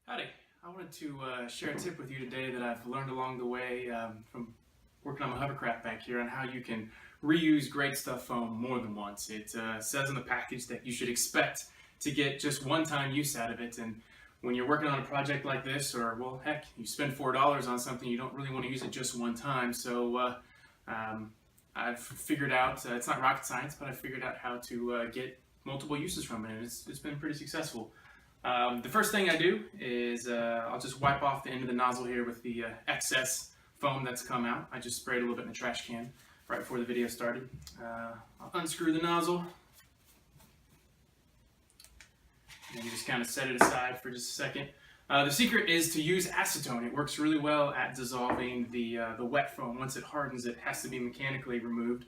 Howdy. I wanted to share a tip with you today that I've learned along the way from working on my hovercraft back here on how you can reuse great stuff foam more than once. It says in the package that you should expect to get just one-time use out of it, and when you're working on a project like this, or well, heck, you spend $4 on something, you don't really want to use it just one time. So I've figured out, it's not rocket science, but I've figured out how to get multiple uses from it, and it's been pretty successful. The first thing I do is I'll just wipe off the end of the nozzle here with the excess foam that's come out. I just sprayed a little bit in the trash can right before the video started. I'll unscrew the nozzle and you just kind of set it aside for just a second. The secret is to use acetone. It works really well at dissolving the wet foam. Once it hardens, it has to be mechanically removed.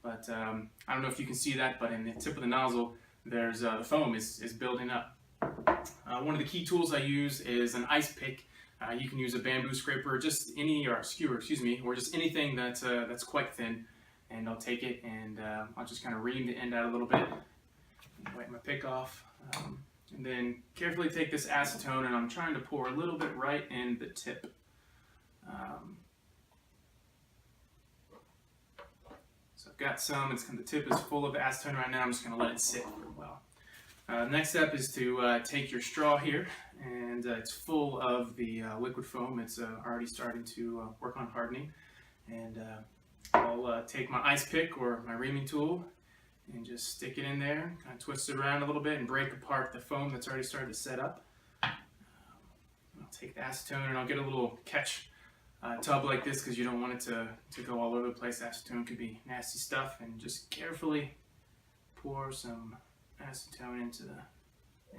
But I don't know if you can see that, but in the tip of the nozzle, there's the foam is building up. One of the key tools I use is an ice pick. You can use a bamboo scraper, just any, or skewer, excuse me, or just anything that's quite thin. And I'll take it and I'll just kind of ream the end out a little bit, wipe my pick off, and then carefully take this acetone and I'm trying to pour a little bit right in the tip. So I've got some, the tip is full of acetone right now. I'm just going to let it sit for a while. Next step is to take your straw here, and it's full of the liquid foam. It's already starting to work on hardening, and I'll take my ice pick or my reaming tool and just stick it in there, kind of twist it around a little bit and break apart the foam that's already started to set up. I'll take the acetone and I'll get a little catch tub like this because you don't want it to go all over the place. Acetone could be nasty stuff, and just carefully pour some acetone into the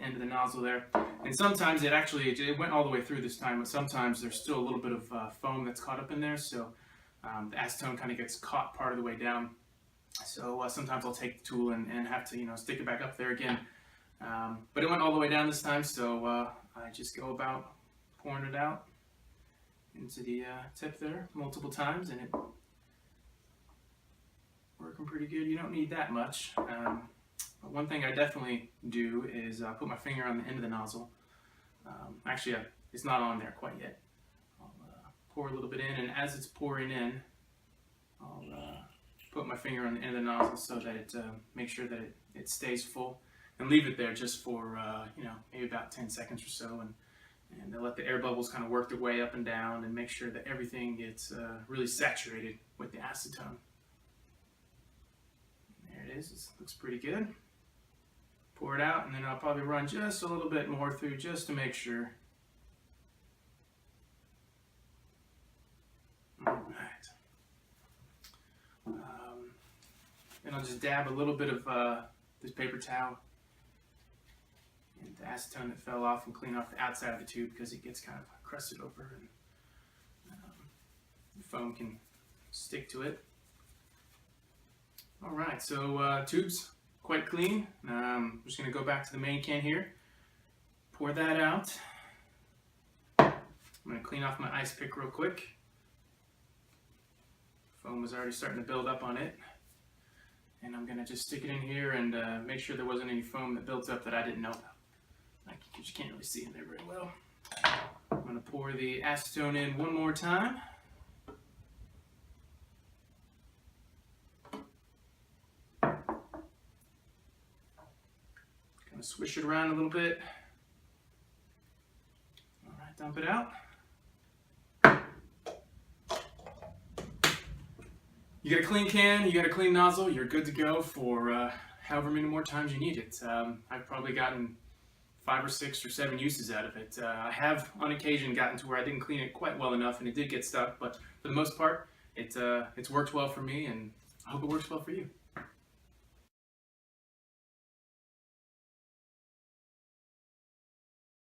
end of the nozzle there. And sometimes it went all the way through this time, but sometimes there's still a little bit of foam that's caught up in there, so the acetone kind of gets caught part of the way down. So sometimes I'll take the tool and have to stick it back up there again. But it went all the way down this time, so I just go about pouring it out into the tip there multiple times, and it's working pretty good. You don't need that much. But one thing I definitely do is put my finger on the end of the nozzle. Actually, it's not on there quite yet. I'll pour a little bit in, and as it's pouring in, I'll put my finger on the end of the nozzle so that it makes sure that it stays full, and leave it there just for maybe about 10 seconds or so, and let the air bubbles kind of work their way up and down, and make sure that everything gets really saturated with the acetone. There it is. It looks pretty good. Pour it out, and then I'll probably run just a little bit more through just to make sure. All right. Then I'll just dab a little bit of this paper towel and the acetone that fell off, and clean off the outside of the tube because it gets kind of crusted over, and the foam can stick to it. All right, so tube's quite clean. I'm just going to go back to the main can here, pour that out. I'm going to clean off my ice pick real quick. Foam was already starting to build up on it, and I'm going to just stick it in here and make sure there wasn't any foam that built up that I didn't know about. You just can't really see in there very well. I'm going to pour the acetone in one more time. Swish it around a little bit. All right, dump it out. You got a clean can, you got a clean nozzle, you're good to go for however many more times you need it. I've probably gotten 5 or 6 or 7 uses out of it. I have on occasion gotten to where I didn't clean it quite well enough and it did get stuck, but for the most part, it's worked well for me, and I hope it works well for you.